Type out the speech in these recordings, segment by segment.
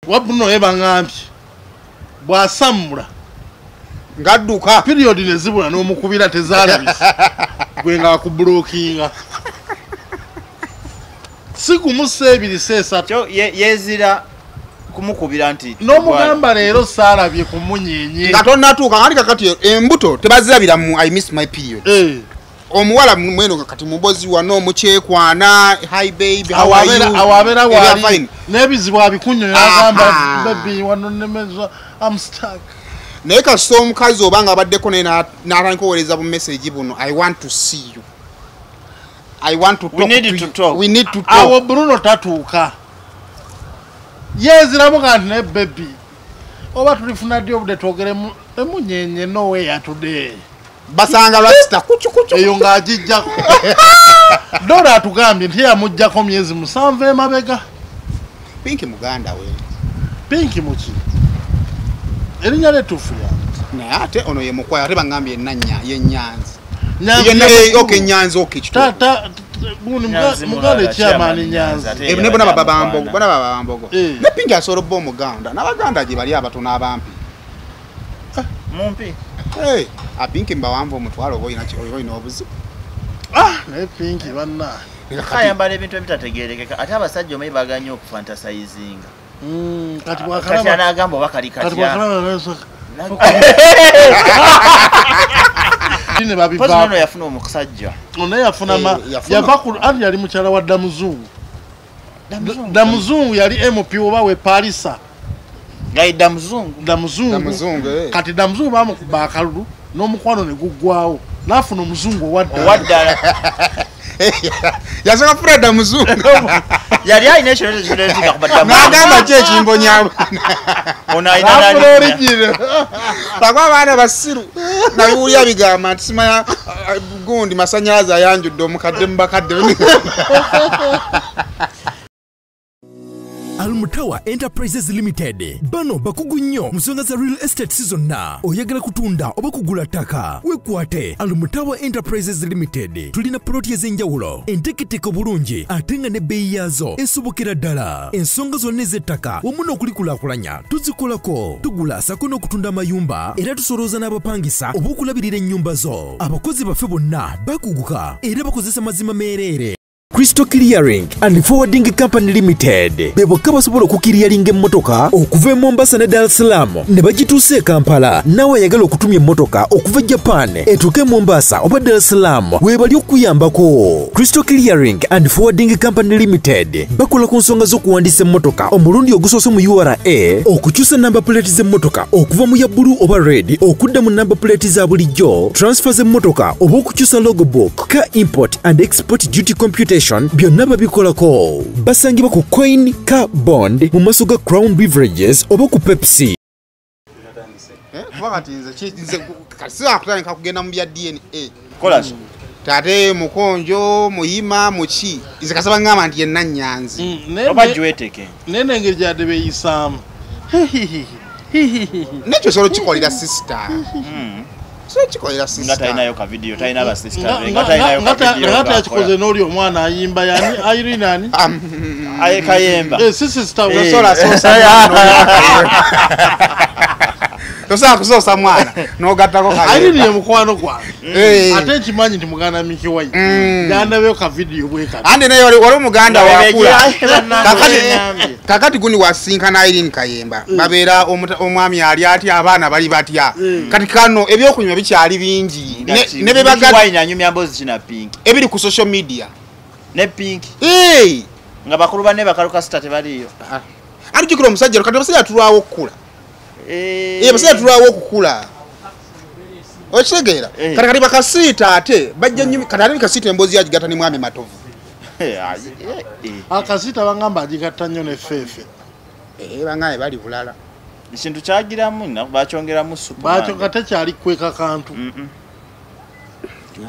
Wabuno ebangambye bwasamula ngadduka period nezibula n'omukubira tezaalabise gwenga kublockinga siku musebiri sesa yezira kumukubira nti n'omugamba leero saalabye kumunyenye nga tonnatuuka ngali kakati embuto tebazirabira mu I miss my period omuwala mweno kati mubozi wano mukyekwana hi baby how are you awabera wali nebizibu abikunyo yagamba baby wano nemeza I'm stuck naye kasita omukazi obanga abaddeko naye n'atandika okuweereza bu message buno I want to see you I want to talk we need to talk awo Bruno tatuuka yeziramu kanti ne baby oba tulifuna ddi obudde twogere emunyenye no way today basanga lwakita kucukucu eyo ng'agijjako Dora atugambye nti yamuggyako myezi 7 emabega Pinki muganda we Pinki muki erinnya letuufu ya naye ate ono ye mukwaya ate bangambye enanya y'ennyanzi okay nyanzi okay tata mugale chairman Nyanzi ne bona babambogo ne Pinki asobola obba omuganda n'abaganda gye bali abatono abampi mumpi Pinki mbawamba omutwalo oba olina obuzibu naye Pinki banna kayambala ebintu ebitategeerekeka ate abasajja omayi baganya okufantasizinga kati anagamba oba kali katya ono yafuna omusajja ono yafuna yava ku ali yali mukyala wa Damuzungu yali MP oba we Parisa gaida muzungu kati Damuzungu bamukuba akalulu n'omukwano ne guggwawo n'afuna omuzungu owaddala yasoka Fred Muzungu yali ayina ekirooto kirootika kubadda n'agamba ki ekimbo nyabo ono ayina origine bagwa abaana basiru nabiwulira bigamba nti simanya gundi masannyalaze ayanjudde omukadde mu bakadde Almutawa Enterprises Limited bano bakugu nnyo musonga za real estate season na oyagala kutunda oba kugula ttaka wekwate Almutawa Enterprises Limited tulina ploti ez'enjawulo enteketeko bulungi ate nga ne bbeeyi yaazo esobokera ddala ensonga zonna ez'ettaka wamu n'okulikulaakulanya tuzikolako tugula sako n'okutunda amayumba era tusolooza n'abapangisa oba okulabirira ennyumba zo abakozi baffe bonna bakuguka era bakozesa mazima meereere Crystal Clearing and Forwarding Company Limited bebokka basobola okukiriyalinga emmotoka okuva e Mombasa ne Dar es Salaam ne bagituusa e Kampala nawe ayagala okutumya emmotoka okuva Japan etuuke Mombasa oba Dar es Salaam weebali okuyambako Crystal Clearing and Forwarding Company Limited bakola ku nsonga z'okuwandiisa emmotoka omulundi ogusoose mu URA okukyusa namba plate z'emmotoka okuva mu ya blue oba red okudda mu namba plate za bulijjo transfer z'emmotoka oba okukyusa logbook car import and export duty computation byonna babikolako basangibwa ku Coin Car Bond mu maaso ga Crown Beverages oba ku Pepsi wakati nze kasira kutandika kugenda mu bya DNA kolaso tate mukonjo muyima muki nze kasaba ngamba nti yenna Nyanzi oba jiweteke nene ngeri gyadde beeyisaamu nekyo solo kikolera sister so chikolera sister ngata inayo ka video taina ba sister ngata inayo ka video ngata yakikoze noli omwana ayimba yani Irene nani aye kayemba sister sola tosa kusosa mwana no gattako ka Irene ye mukwano kwa ate kimanyi nti muganda Miki Wai ganda byo ka video bweka ande nayo wali omuganda wakula kakati gundi wasinkana Irene Kayemba babeera omwami ali ati abaana bali batya kati kano ebyokunywa bikyali bingi ne bebaga wine anyumya mbozi kina Pink ebiri ku social media ne Pink nga bakulu bane bakaluka sister tebaliyo ali jikiro musajja kati basajja tulwawo okukula basajja tulwawo okukula okitegera kati bakasiita ate bajja nyumi kati ali kasita embozi yagigata ni mwami Matovu akasita bangamba agigatta nnyo ne fefe bangaye bali bulala ekintu kyagiramu na bakyongeramu supu bakyo kate kyali kweka kantu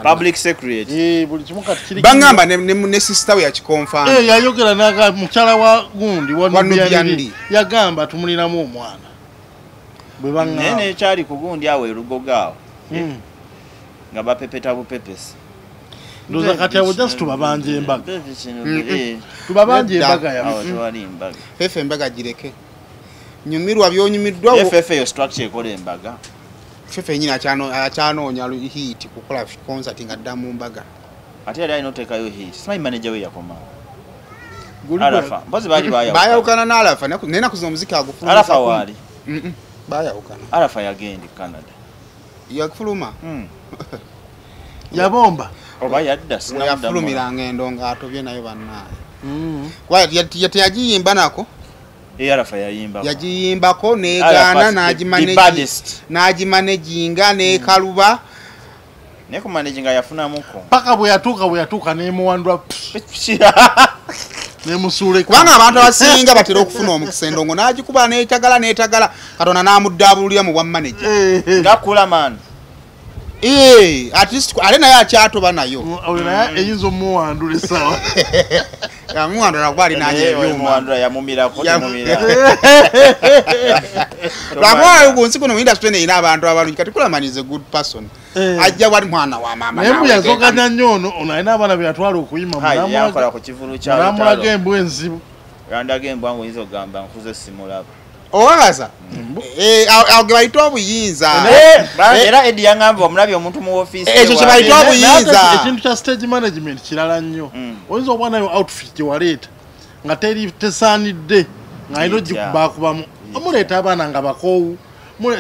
public secretary buli kimu kati kiri bangamba ne sister we yakikonfirm yayogera naga mukyala wa gundi wanubyandi yagamba tumulinamu omwana bwe bangamba nene kyali ku gundi awe rugogawo nga bapepeta bupepesi ndoza kati abo just tubabanje embaga tubabanje embaga ya fefe embaga gireke nyumirwa byonyumiddwa FF yo structure ekola embaga FF nyina achanoonya hit kukola concert ngadda mu mbaga ate yali alina oteekayo hit simanyi manager we yakoma Arafa mpozi baali bayawukana n'Arafa nena kuza omuziki agufuluma Arafa waali bayawukana Arafa yagenda Canada yakufuluma yabomba oba yadda yafulumira ngendo ng'atobye nayo bannaye kwa yagiyimba nako Arafa yayimba yagiyimbako negana n'agimanaginga n'ekaluba ne ku managinga yafunamuko paka bwe yatuuka n'emuwandula nemusuule kubanga abantu abasinga batera okufuna omukisa endongo n'agikuba n'etagala Katonda n'amuddaabululira mu bwa manager ngakula man at least ale naye akyatoba nayo naye eyinza omuwandula essaawa yamuwandula kuba alinaanye ebyuma yamumirako lwakuba gunsi kuno mu industry neyina abantu abalungi kati kulamanize good person ajja wali mwana wa maama naye muyazoganya nnyo ono alina abaana bye yatwala okuyima yakola ku kivulu kyalo namulaga embwa enzibu yandaga embwa ngo oyinza okugamba nkuze simulaba owagaza awo ge bayita obuyinza era Eddie yangamba omulabye omuntu mu ofiisi ekyo kye bayita obuyinza ekintu kya stage management kirala nnyo oyinza okuba nayo outfit gye waleeta nga tesaanidde ng'alina ogikubakubamu omuleeta abaana nga bakoowu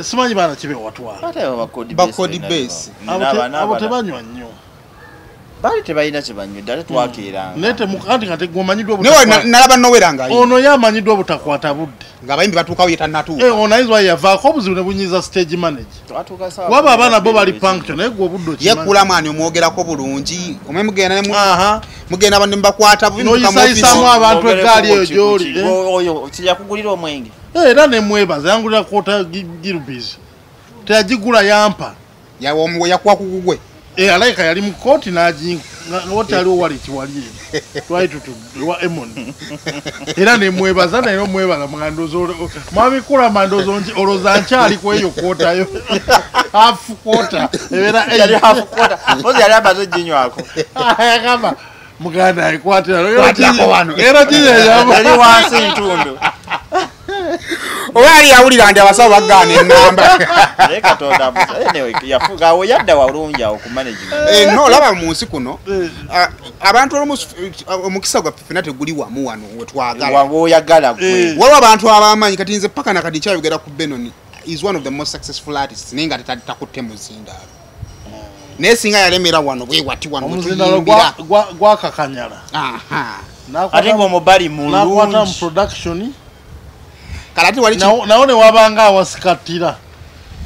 simanyi baana kibe watwala bakodi base abo tebanywa nnyo bali tebalina kyebanywedde ate twakeeranga naye temukanti nga tegomanyiddwa nalaba noweranga ono yamanyiddwa obutakwata budde ng'abayimbi batuukawo yetanatuuka ono ayinza yavaako obuzibu ne bunyiza stage manager waba abaana bo bali punction naye gwe obudde yekula mwani omwogerako bulungi omwe mugenda bane mubakwata bubi noyisayisaamu abantu eggaali eyo gy'oli oyo yakugulira omwenge era nemwebaza yangulira kwota girubizi teyagigula yampa yakuwa kugugwe alayika yali mu kooti wati aliwo wali kiwali twali tutuwa Emon era nemwebaza naye omwebaza mwabikula mandozo oloza nkyali ku eyo kwotayo half quarter yali half quarter ozi yali amaze ginywako ayagamba muganda ayikwatira era yali wansi ntundu oba yali yawulira nti abasawo baggaana eŋŋamba naye Katonda yafuga awo yadda walungi awo ku management no olaba mu nsi kuno abantu omukisa gwaffe ffena teguli wamu wano wetwagala waliwo abantu abamanyi kati nze paka nakati kyayogera ku Benon is one of the most successful artists naye nga takutte muzindaalo naye singa yalemera wano bwewati wano omuzindaalo gwakakanyala ate ng'omubali nakwata mu production kalati wali nawo ne wabanga awasikatira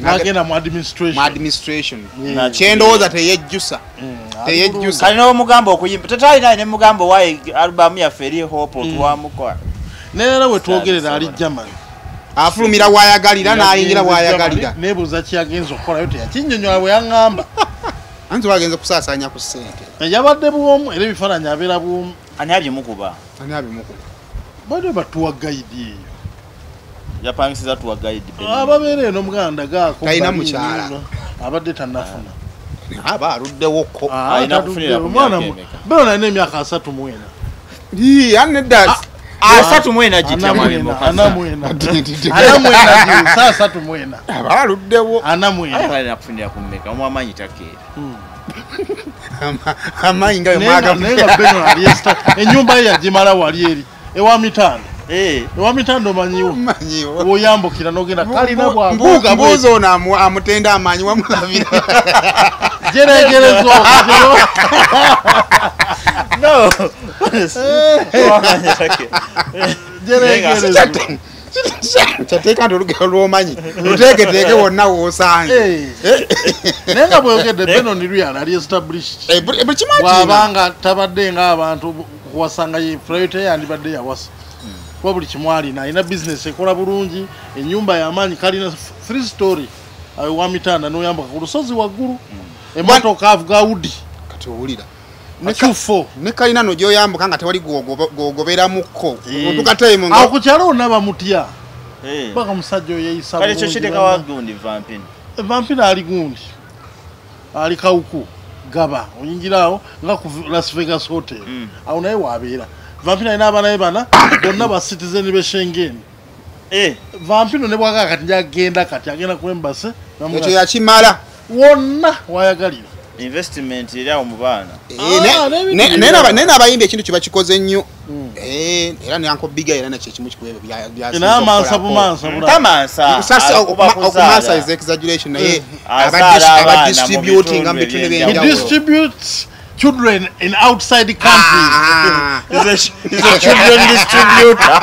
nagenda mu administration kyendowooza teyejjusa kali n'omugamba okuyimba tetalina ne mugamba waye alubamu yaffe eri hope otwamukola neera wetwogerera ali Germany afulumira wayagalira n'ayingira wayagalira nebuuza kyagenza okukolayo teyakinyonyola bwe yaŋŋamba anti wagenze kusaasaanya ku ssente yabadde buwomu era ebifaananyi abeera buwomu ani abyemukuba bade batuwa gaidi eyo yapangisiza tuwa guide ababeera eno muganda gaako talina mukyala abadde tannafuna aba aluddewoko alina kufunira ku bero nalina emyaka 34 anedda 34 gitya mwalimu sasa tumwena aba aluddewo alina kufunira ku mmeka omwamanyi takeera amanyi nga nenga beno aliesta enyumba ye yagimala wali eri ewa mitano ewa mitando manyiwo oyambukira nogenda kalina bwambuga mbuzo na amutenda amanyi wamulabira jeregerezo no jeregerezo chateka ndolugero lwomanyi lutegeteeke wonna woosange nenga bwogedde beno niruyala ali established wabanga tabadde nga abantu kuwasanga ye priority yandibadde yawasa kwa buli kimwali na ina business ekola bulungi enyumba y'amaanyi kalina 3 story ayo wa mitanda noyamba ku lusozi waggulu emotoka avuga udi kati owulira ne kalina no gyoyambuka nga tewali gogobera mukko otukatayimo awo ku kyalo naba mutya baka musajja yeyisa kale kyo kiteka wa gundi vampin ali gundi ali kauku gaba oyingirawo nga ku Las Vegas hotel awo naye wabeera vampina ina abana bana bonna ba citizen be Schengen vampino ne bwaga kati njagenda kati agenda ku embassy ekyo yakimala wonna wayagalira investment eri awo mu baana nena abayimbi ekintu kiba kikoze nnyo era ne Uncle Big era nakyo ekimu kikuwebe okumansa is exaggeration naye abadistributing ambitune distributes children in outside countries is a children distributor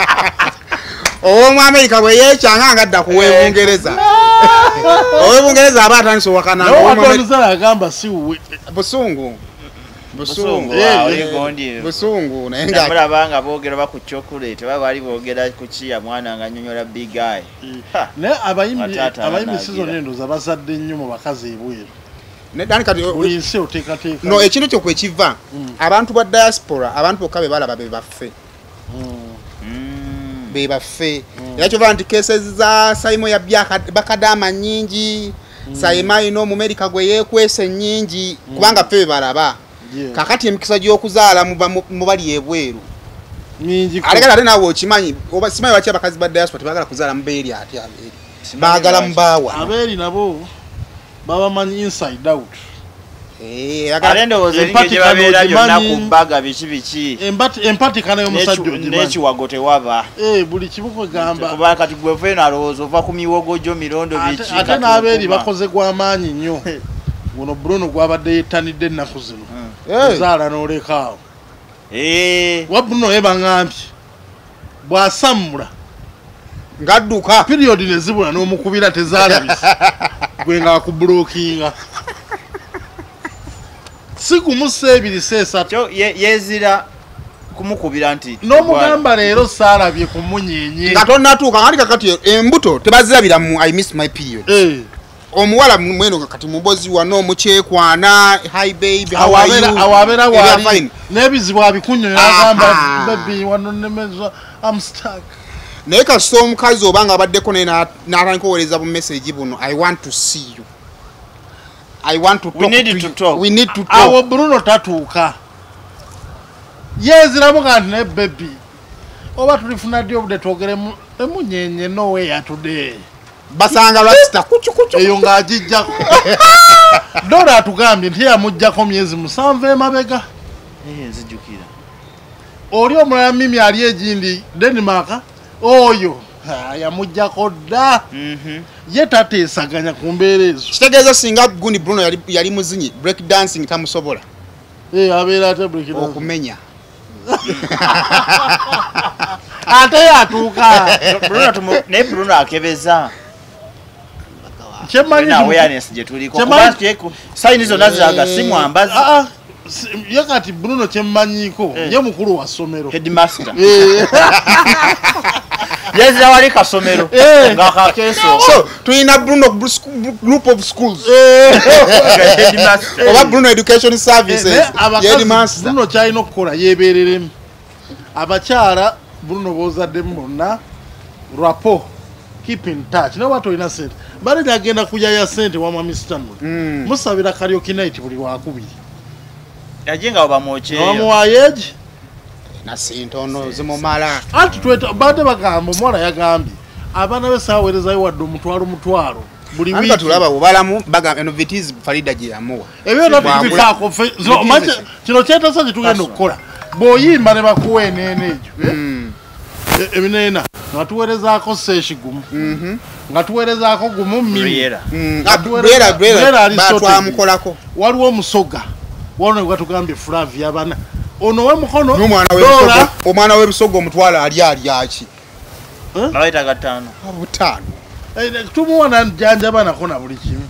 mu America bwe yekyanga ngadda kuwebungereza owebungereza aba atandise owakananga agamba si busungu busungu naye nga mulabanga boogera baku chocolate baba bali boogera ku kiya mwana nga nyonyola big guy ne abayimbi season endoza bazadde nnyo mu bakazi ebweru no ekintu kyo kwekiva abantu ba diaspora abantu bokka be balaba be baffe era kyova nti cases za Saimo ya bakadama nyingi Saima ino mu America gwe yekwese nyingi kubanga ffe balaba kakati emikisa gy'okuzaala mu bali ebweru nyingi alegala ate nawe okimanyi oba simanyi lwaki abakazi ba diaspora tebagala kuzaala mu beeri ate abeeri baagala mu baawa abeeri nabo baba manyi inside out alendowooza eringe gye babeera byonna ku bbaga biki empatikana y'omusajja n'ekiwago tewaba buli kimu kwegamba kuba kati gwe feeno alowooza ova ku miwogo gyo mirondo biki ate n'abeeri bakoze gw'amaanyi nnyo guno Bruno gwabadde yettanidde ennaku zino ozaala n'olekaawo wa Bruno ye baŋŋambye bw'asammula ng'adduka period ne zibula n'omukubira tezaalabise gwe nga akubulookinga sigumusa ebiri seesatu yezira kumukubira nti n'omugamba leero saalabye ku munyenye nga tonnatuuka nga kakati embuto tebazirabira mu I miss my period omuwala mweno kati mubozi wano omukyekwana hi baby how are you awabeera wali n'ebizibu abikunyola agamba baby wano nemeza I'm stuck naye kasita omukazi obanga abaddeko naye n'atandika oweereza bu message buno I want to see you I want to talk we need to talk awo Bruno tatuuka yeziramu kanti ne baby oba tulifuna ddi obudde twogeremu emunyenye no way today basanga lwakita kucukucu eyo ng'agijjako Dora atugambye nti yamuggyako myezi 7 emabega nzijjukira oli omulala Mimi ali egindi Denmark oyo yamuggyako dda ye tateesaganya ku mbeera ezo kitegeeza singa gundi Bruno yali muzinyi break dancing tamusobola abeera ate break dancing okumenya ate yatuuka naye Bruno akebeza sayini zonna ziraga si mwambazi ye kati Bruno kyemmanyiko ye mukulu wa ssomero headmaster yezira wali kasomero nga kakeso so tulina Bruno group of schools oba Bruno education services headmaster Bruno kyalina okukola yeebereremu abakyala Bruno boozaddemu bonna rapport keep in touch naye watu olina sente bali nyagenda kujaya sente wa Mwami Stanley musabira karaoke night buli wakubiri yajenga obamoche wamuwayeji na sintono zimumala anti tweta bade bagamba omwana yagambye abaana be saaweerezayo wadde omutwalo buli wiki tulaba obalamu bagamba innovative Farida gye yamuwa ebyo nabyo kino kyetasa kye tugenda okukola bw'oyimba ne bakuwa enene egyo ebineena nga tuweerezaako seeshigumu nga tuweerezaako gumu Mimi twamukolako waliwo omusoga wano gwatugambye Flavia bana ono we mukono omwana w'ebisogo omutwala ali aki nawaita gatano tumuwona janjaba nakona buli kimu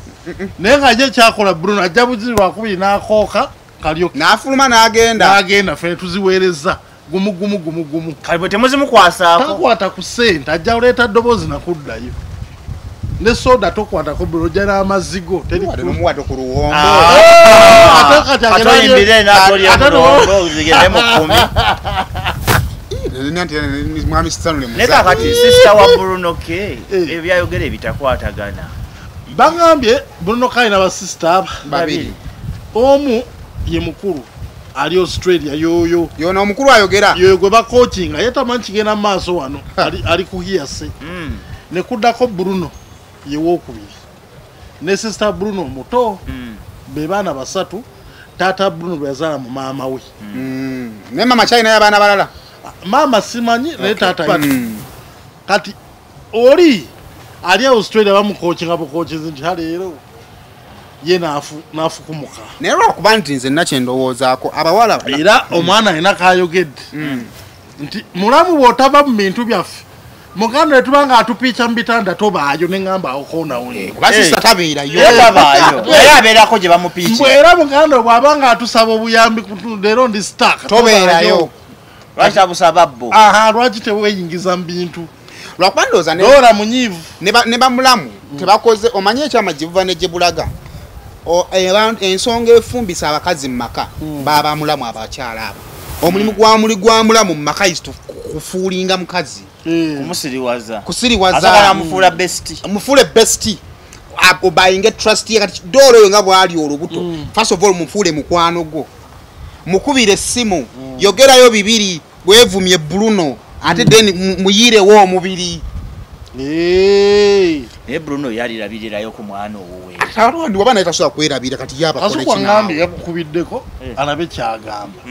naye nga je kyakola Bruno ajja buzirwa kubiri n'akooka kalyo n'afuluma n'agenda ffe tuziweereza gumu kalibo temuzimukwasako takwata ku sente ajja oleeta ddoboozi nakuddayo ne soda tokwata ko Bruno jana amazigo teri muwato ku luwombo atoyimbire n'atolya mu luwombo uzigende mu 10 Mwami Stanley neka kati sister wa Bruno K ebyayogera ebitakwatagana bangambye Bruno K na ba sister babiri omu ye mukulu ali Australia yoyo yona omukulu ayogera yoyo gwe ba coaching ayetamanyi kigenda maaso wano ali kuhiyase ne kuddako Bruno yewokubiri ne sister Bruno muto be baana basatu tata Bruno byazaala mu maama we ne mama China y'abaana balala mama simanyi ne tata kati oli ali Australia bamukoochinga bukochizi nti haleero ye nafu kumuka naye lwakuba nti nze nakyendowozaako abawala era omwana alina kayogedde nti mulamu bw'otava mu bintu byaffe muganda etubanga atupiica mu bitanda tobaayo neŋŋamba okoonawo basisa tabeerayo naye abeerako gye bamupiica era muganda bw'abanga atusaba obuyambi leero ndi stark tobeerayo lwaki abusaba bo lwaki teweeyingiza mu bintu lwakuba ndowooza Dora munyiivu ne bamulamu tebakoze omanye ekyamajivuva ne gye bulaga ensonga efumbisa abakazi mu maka baba mulamu abakyala abo omulimu gwa mulamu mu maka is kufuulinga mukazi kusiriwaza mufuule besti obayinge trust ye kati Dora oyo nga bwali olubuto first of all mufuule mukwano gwo mukubire essimu yogerayo bibiri bwevumye Bruno ate then muyirewo omubiri Bruno yalirabirirayo ku mwana owowe ndi wabana etasobola kwerabira kati yabakolekinambi yakukubiddeko alabe kyagamba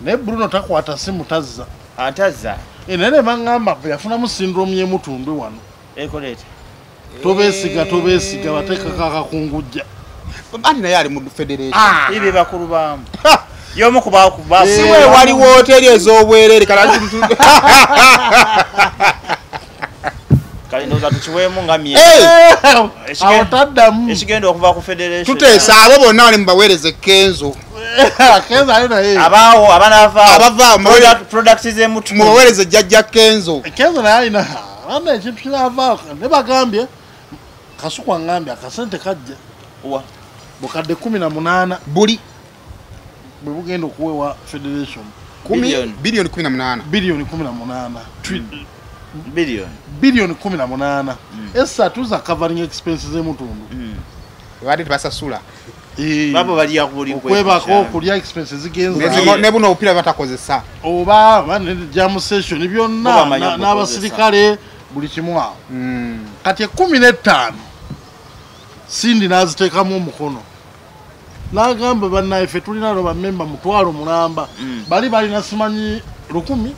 naye Bruno takwata simu tazza naye ne baŋŋamba yafunamu syndrome y'emutundwe wano tobeesiga bateekako akakungujja anti naye ali mu federation ibyo bakulu baamu yomu siwe waliwo hoteri ez'obwereere kale ndoza tukiweemu nga awotaddamu ekigenda okuva ku federation tuteesa abo bonna bali mubaweereze kenzo kenzo ali naye abaawo abanava products z'emutu mubaweereze jjajja kenzo naye alina ana ekintu kinavaako ne bagambye kasukwa ngambye akasente kajja bukadde 18 buli bwe bugenda okuwewa federation billion 18 billion 18 esatu za covering expenses z'emutundu bade tebasasula babo baliya kubuli kwebako okulya expenses zigenza ne buno obupira batakozesa oba jam session byonna n'abasirikale buli kimu awo kati 15 sindi naziteekamu omukono n'agamba bannaffe tulina abo bammemba mutwalo mulamba bali balina simanyi 100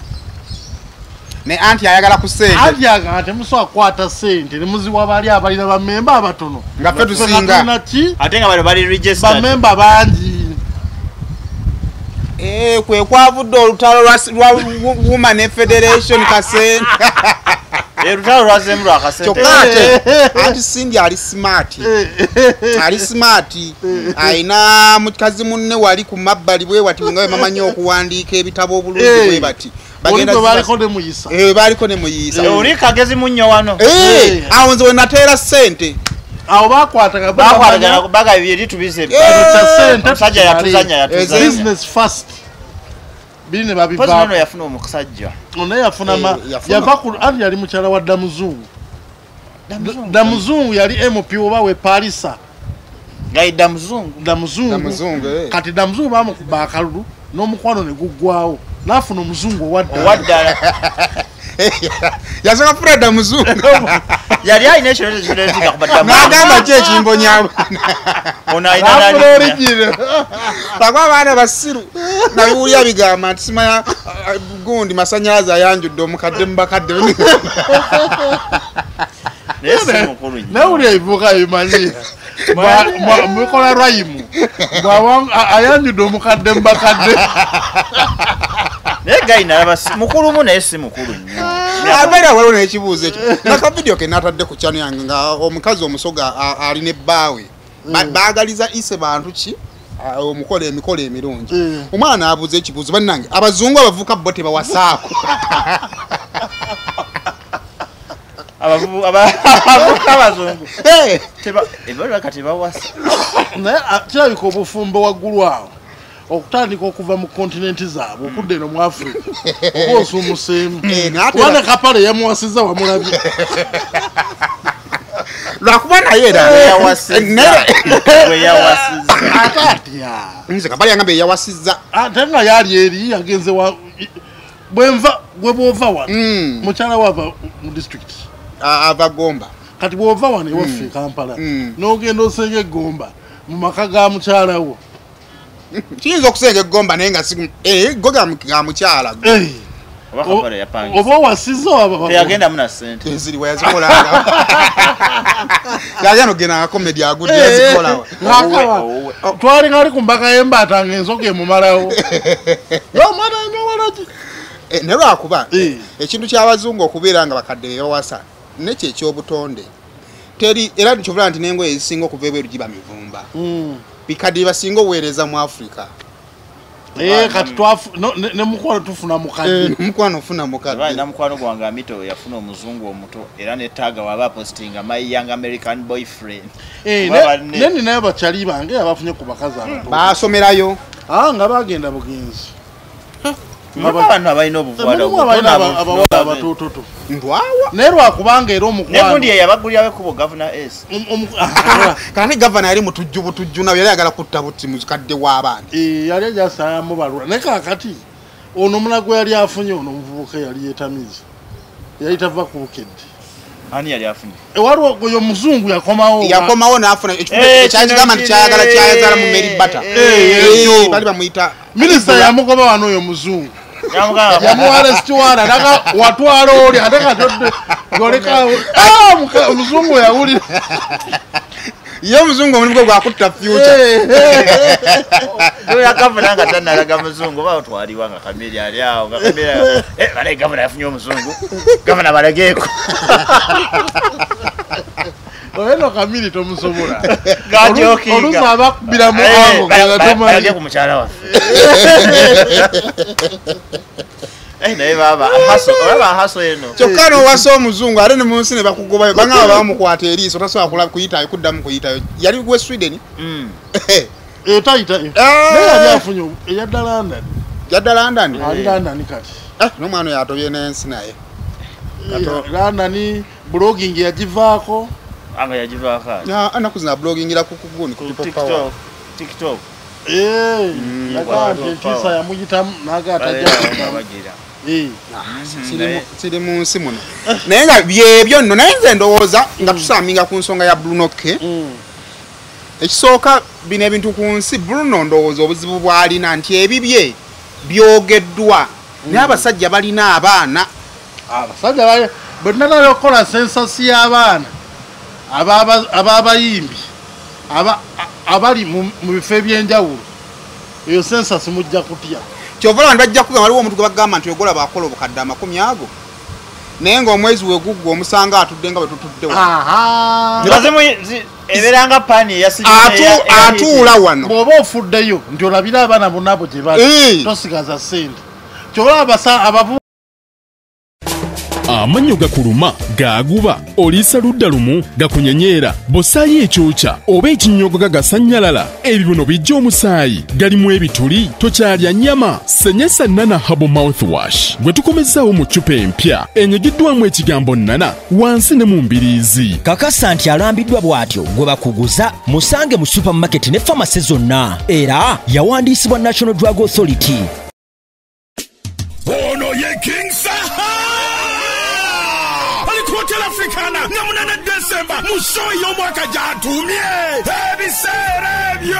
ne anti ayagala ku ssente anti agamba temusobola kukwata ssente ne muziwa bali abalina bammemba abatono nga ffe tusinga ate nga bali registered bammemba bangi kwe kwavudde olutalo lwa Women Federation kasente erutalo lwazemu lwakasente kyokate anti Cindy ali smart ayina mukazi munne wali ku mabbali bwe wati nga bamanyi okuwandiika ebitabo obulungi bwe bati baliko ne muyisa baliko ne muyisa oli kagezi munnyo wano awo nze we nateera ssente awo bakwataga baga bibiri tubise omusajja yatuzanya business first bine babivano yafuna omusajja ono yafuna yava ku ali yali mukyala wa Damuzungu yali MP oba we Parisa gaida muzungu kati Damuzungu bamukuba akalulu n'omukwano ne guggwawo nafuna omuzungu owaddala yasoka Freda muzungu yali ayina ekirooto kireetika kubadda n'agamba ki ekimbonyabo ono ayina bagwa abaana basiru nabiwulira bigamba nti simanya gundi masanyalaze ayanjudde omukadde mubakadde nawulira ebivuka bimanyi mukola rwayimu ayanjudde omukadde mubakadde naye gayina mukulumu naye si mukulu nnyo abeera waliwo n'ekibuuzo ekyo naka vidiyo ke natadde ku channel yange nga omukazi omusoga ali ne bbaawe baagaliza ise bantu ki omukola emikolo emirungi omwana abuuza ekibuuzo bannange abazungu abavuka bo tebawasaako abazungu tebawasa naye kirabika obufumbo waggulu awo okutandika okuva mu kontinenti zaabwe okudda eno mu Africa oba osumuseemu kubanga kapale yamuwasiza wamulabye lwakuba naye era weyawasiza Atatya. Nze kabali yangambe yawasiza. Ate nga yali eri yagenze wa bwenva gwebova wana. Mukyala wava mu district. Ava Gomba. Kati bwova wana iwaffe Kampala. N'ogenda osenge Gomba mu maka ga mukyala wo. Kiyinza okusenga Gomba naye nga goga mukyala. Oba wasiza waba yagenda muna sente eziri wayazikola yagano gena comedy agudde yazikola twali ngali kumbaka yembata ngenzoke mumalawo yo mwana ngawalaji ne lwakuba ekintu ky'abazungu okubeera nga bakadde bawasa nekyo ekyobutonde teri era nikyobola nti n'engoye ezisinga okuva ebweru giba mivumba bikadde basinga oweereza mu Africa. Kati ne mukwano tufuna mukadde. Mukwano funa mukadde. Bali na mukwano gwange amito yafuna omuzungu omuto era ne tagga waba postinga my young American boyfriend. Neni naye bachali bange abafunye ku bakazi abato. Basomerayo. Nga bagenda bugenzi. Abantu abalina obuvuwala abawala abatototo. Ndwawa. Nerwa kubanga era omukwano. Negundi yabagulyawe kubo governor S. Kandi governor yali mutujju nayo yali agala kutta buti muzikadde w'abantu. Yali ajasa mubalula. Ne kakati ono mulago yali afunye ono muvubuka yali yetamiza. Yali tava ku bukedde. Ani yali afunye? Waliwo oyo muzungu yakomawo. Yakomawo n'afuna ekyagamba nti kyayagala mu Mary Butter. Bali bamuyita Minister yamugoba wano oyo muzungu. Yamuwale Stewart ataka watwala oli ataka todde goleka muzungu yawulira. Yo muzungu omulimu gwakutta future. Yo yakavuna nga tanalaga muzungu ba twaliwa nga kamera ali awo nga kamera bale gavana yafunye omuzungu gavana balageeko. Oyeno kamili tomusobola. Gajokinga. Olusa abakubira mu ango nga tomanyi. Balageeko ku mukyala waffe. Naye baba haso eno. Kyokka n'owasa omuzungu ate ne mu nsi ne bakugobayo bangaba bamukwata eriiso tasobola kuyitayo kuddamu kuyitayo. Yali gwe Sweden. Tayitayo. Naye yali afunye eyadda London. Yadda London? Ali London kati. N'omwana oyo atobye n'ensi naye. London blogging yagivaako. Anga yagivaako. Anaku zina bloggingira ku kuguni ku TikTok. Kisa yamuyitamu n'agaata jabagira. Siri mu nsi muno. Naye nga byebyo nno naye nze ndowooza nga tusaminga ku nsonga ya Bruno K. Ekisooka bino ebintu ku nsi Bruno ndowooza obuzibu bw'alina nti ebibye byogeddwa naye abasajja balina abaana. Abasajja bali bwe tunatera okukola sensasi y'abaana ababayimbi abali mu bifo ebyenjawulo eyo sensasi mujja kutya. Kyova abantu bajja kugamba waliwo omuntu gwe bagamba nti ogola bakola obukadde 10 ago naye ng'omwezi weguggwa omusanga atudde nga bwe tutudde eberanga pani atuula wano bw'oba ofuddeyo nti olabira abaana bonabo gye bali tosigaza ssente kyolaba abavu amanyo gakuluma gaguba oliisa ludda lumu gakunyenyeera bosaayi ekyokya oba ekinyogo gagasanyalala ebibuno bijja omusaayi galimu ebituli tokyalya nnyama senyesa nana habo mouthwash gwe tukomezaawo mu ccupa empya enyigiddwamu ekigambo nana wansi ne mu mbiriizi kakasa nti alambiddwa bw'atyo gwe bakuguza musange mu supermarket ne famasi zonna era yawandiisibwa National Drug Authority. Ono ye King Saha Hotel Africana na munana December mushoyi omwaka jatumye ebiseera ebyo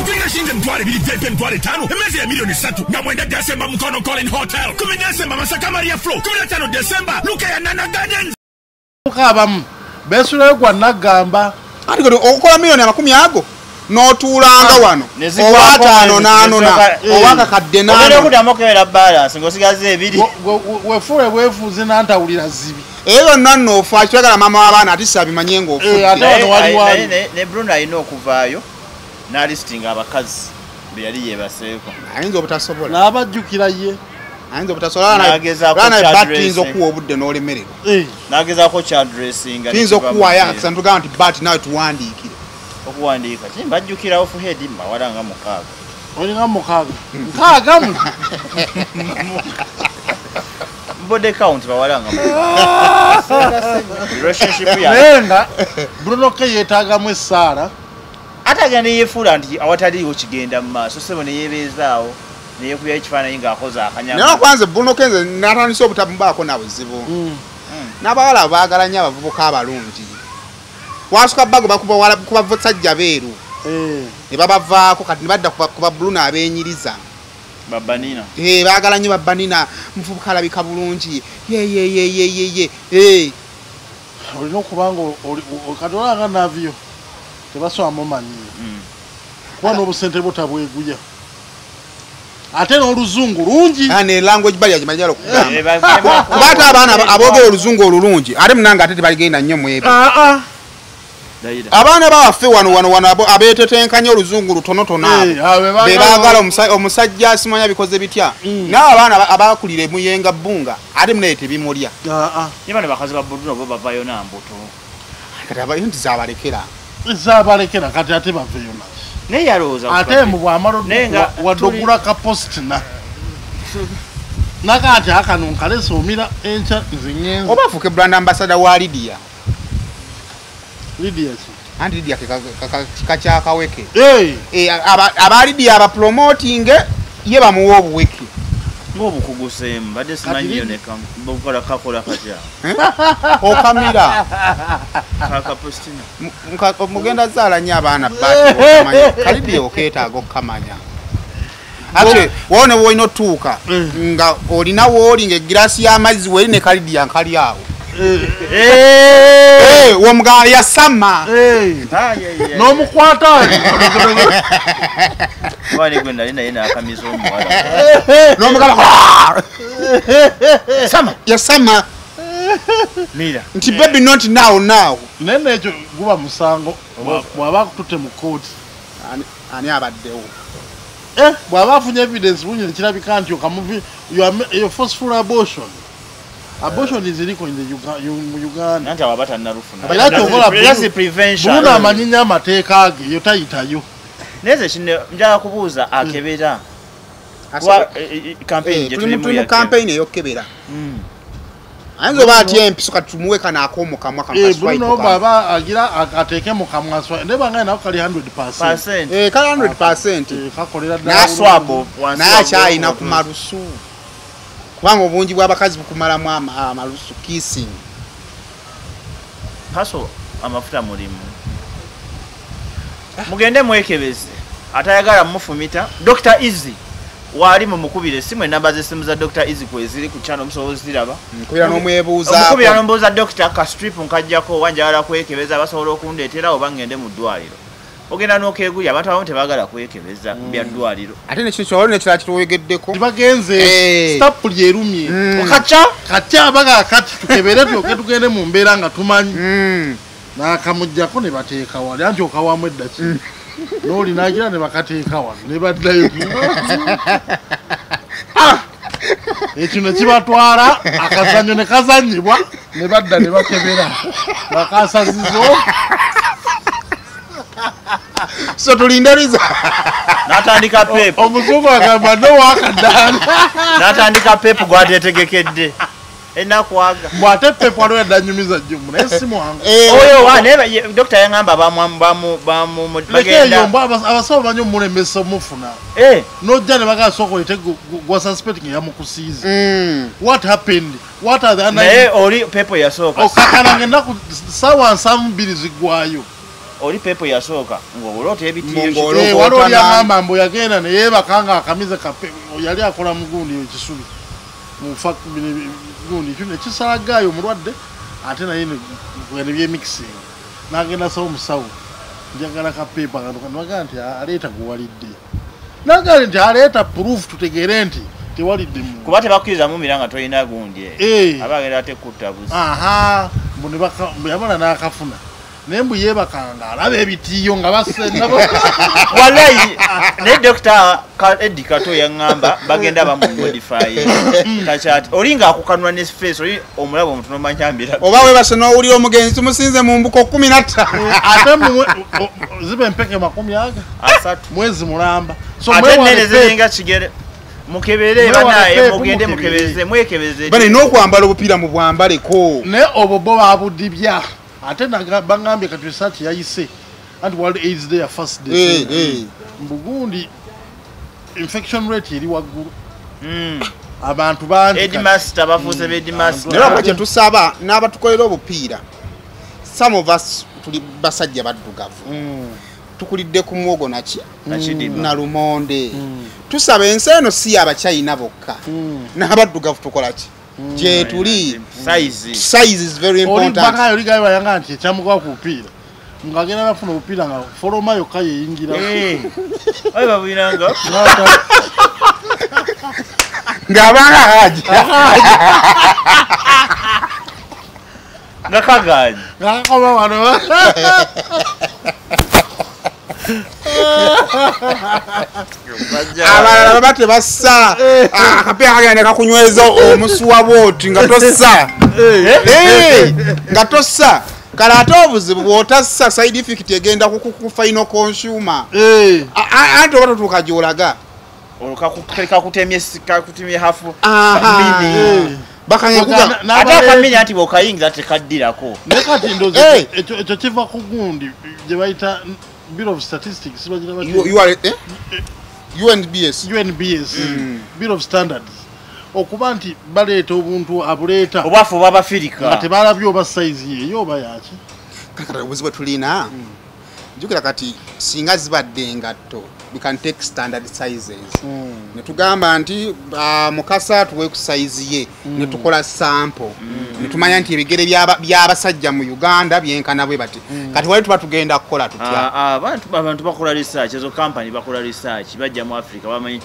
okinashinga mtwale bili jepe mtwale 5 emezi ya $3 na mwenda December mkono Colin Hotel 10 December Masaka Maria Flow 15 December Luka ya Nana Gardens ukabamu besulayo kwa nagamba ati kodo okola $10 ago n'otuulanga wano oba 5 n'anona owaka kadde n'ano ogenda okudamukera balance ng'osigaze ebiri wefuule bwefuuze n'antawulira zibi eyo nno nnoofa kitwagala maama w'abaana ati sabimanye ng'ofudde ne Bruno alina okuvaayo n'alistinga abakazi be yali yeebaseeko ayinza obutasobola n'abajjukira ye ayinza obutasobola batinza okuwa obudde n'olemererwa n'agezaako kyadressinga tinza okuwaayo akakisa ntugamba nti bati nawe tuwandiikire okuwandiika bajjukira off head mbawala nga 6 olinga 6 mu body count bawala nga relationship ya nenga Bruno K yetaagamu essaala ate agenda neyefuula nti awataliiwo kigenda mu maaso sebo neyebeezaawo neyekubyayo ekifaananyi ng'akoze akanyama naye okwanze Bruno Kenze natandise obutamubaako na buzibu n'abawala baagala nnyo abavubuka abalungi wasuka bago bakuba basajja beeru ne babavaako kati ne badda kuba Bruno abeenyiriza babanina baagala nnyo babanina muvubuka alabika bulungi ye olina okubanga kati olanga navyo tebasoba mumanyi kuba n'obusente butabweguya ate n'oluzungu lungi ne language bali agimanyala okugamba kubaata abaana aboogera oluzungu olulungi ate munanga ate tebaligenda nnyo mu ebyo abaana bawaffe wano abeetetenkanya oluzungu lutonotono abo be baagala omusajja asimanya bikoze bitya naye abaana abakulira emuyenga bbunga ate munaye tebimulya niba ne bakazi ba Bruno bo bavayo na mbuto kati abayo nti zabalekera kati ate baveyo na naye yalowooza ate mu bwamalo wadogula ka post nakati akano nkalesa omira encha nzinyenza oba afuuke brand ambassador wa Lydia anti Lydia kika kyakaweke aba Lydia abapromoting ye bamuwa obuweke ng'obukuguseemu badde simanyiyo nekabukola kakola katya okamira kakapostina mugenda zaala nnyo abaana bakamanya Lydia okeetaaga okukamanya ate wone woolina otuuka nga olina wooli ng'egiraasi y'amazzi weeri ne Lydia nkali awo womugala yasama n'omukwata wali gwe nali naye n'akamiza omuwala n'omugala yasama mira nti baby not now naye nekyo guba musango bw'aba akututte mu kooti ani abaddewo bw'aba afunye evidence bunye nekirabika nti okamuvi yo forceful abortion is illegal in the Uganda. Nanti ababata narufuna. Era kyokola prevention. Bruno amanyinya amateeka age yo tayitayo. Neze kino njala kubuuza akebera. Campaign je tuli campaign eyokebera. Anzo bati empiso katumuwe kana akomo kamwa kamwa swipe. Bruno baba agira akateke mu kamwa swipe. Ndeba ngana kali 100%. Kali 100%. Kakolera na swabo na acha ina kumarusu. Kubanga obungi bw'abakazi bukumalamu amalusu kissing kaso amafuta mulimu mugende mwekebeze atayagala mufumita Dr. Easy wali mu mukubire simu enamba z'essimu za Dr. Easy kweziri ku channel musobozi ziraba nkubira n'omwebuuza mukubira n'ombuuza Dr. ka strip nkajjako wanjala kwekebeza basobola okundeetera oba ngende mu ddwaliro ogenda n'okeeguya abantu abamu tebagala kwekebeza bya ddwaliro ate nekino kyolone kirala kituwegeddeko tibagenze stapu lyerumye kaca abaga kati tukebere tyoke tugende mu mbeera nga tumanyi n'akamujjako ne bateeka wali anti okawamu eddaki n'oli n'agira ne bakateeka wali ne baddayo ekyo ne kibatwala akazanyo ne kazanyibwa ne badda ne bakebera bakasazizo so tulinderiza natandika pepu omuzungu agamba nowakaddaana natandika pepu gwatetegekedde enakwaga bwate pepu waliwo yaddanyumiza jjumu naye si mwangu oyo wane dokita yangamba bagenda abasawo banyo omulembesa omufuna nojja ne bagasokolete gwa suspecting yamukusiize what happened what are the naye oli pepu yasooka okakananga ennaku sawa 7 ziggwayo oli pepo yasooka ng'olota ebitiyo waliwo lyagamba mbu yagenda ne yeebakanga akamize yali akola mugundi ekisubi mufa gundi ekyo nekisalagaayo omulwadde ate naye ne byemixing n'agenda sawo omusawo njagala kapepa kantukanwaga nti aleeta guwalidde nagale nti aleeta proof tutegeere nti tewalidde mu kuba tebakkiriza mumira nga tolina gundi abagenda ate kutta buzi mbu yabona n'akafuna nembu yebakanga alaba ebitiyo nga basenabo wallahi ne doctor Eddie Kato yangamba bagenda bamumodify kachati olinga akukanwa ne face oli omulabo omuntu nomanyambira oba we baseno uli omugenzi tumusinze mu mbuko 15 ate mu zibe mpeke 10 asatu mwezi mulamba so mwe nezinga kigere mukebere banaye mugende mukebeze mwekebeze bane n'okwambala obupiira mu bwambaleko ne obo bo babudibya ate bangambye kati research yayise and World AIDS Day first day Burundi infection rate eri waggulu abantu bangi headmaster bafuuse headmaster nero bakye tusaba n'abatukolera obupiira some of us tuli basajja baddugavu tukulidde ku mwogo na lumonde tusaba ensi eno si abachina bokka n'abaddugavu tukola ki je tuli size is very important oli gayo yanga nti kyamuka ku piira ngagenda nafuna obupiira nga foroma yokka yeyingira oyo babiranga ngabanga haji ngakagaji ngakoma wano abalala bate bassa akapeera kagenda kakunyweza omusuwa bwoti nga tossa nga tossa kale ate obuzibu bw'otassa side effect egenda ku final consumer ate oba totuuka gy'olaga kakutemye hafu ate akamini anti bw'okayingira tekaddirako naye kati ndozi ekyo kiva ku gundi gye bayita Bureau of Statistics UNBS Bureau of Standards okuba nti baleeta obuntu abuleeta obwafu obw'Abafirika nga tebalabye oba size ye oba yaki kati obuzibu tulina njukira kati singa zibadde engatto we can take standard sizes netugamba nti mukasa tuwe ku size ye netukola sample netumanya nti ebigere by'abasajja mu Uganda byenkana bwe bati kati wali tuba tugenda kukola tutya abantu bakola research ezo company bakola research bajja mu Africa bamanyi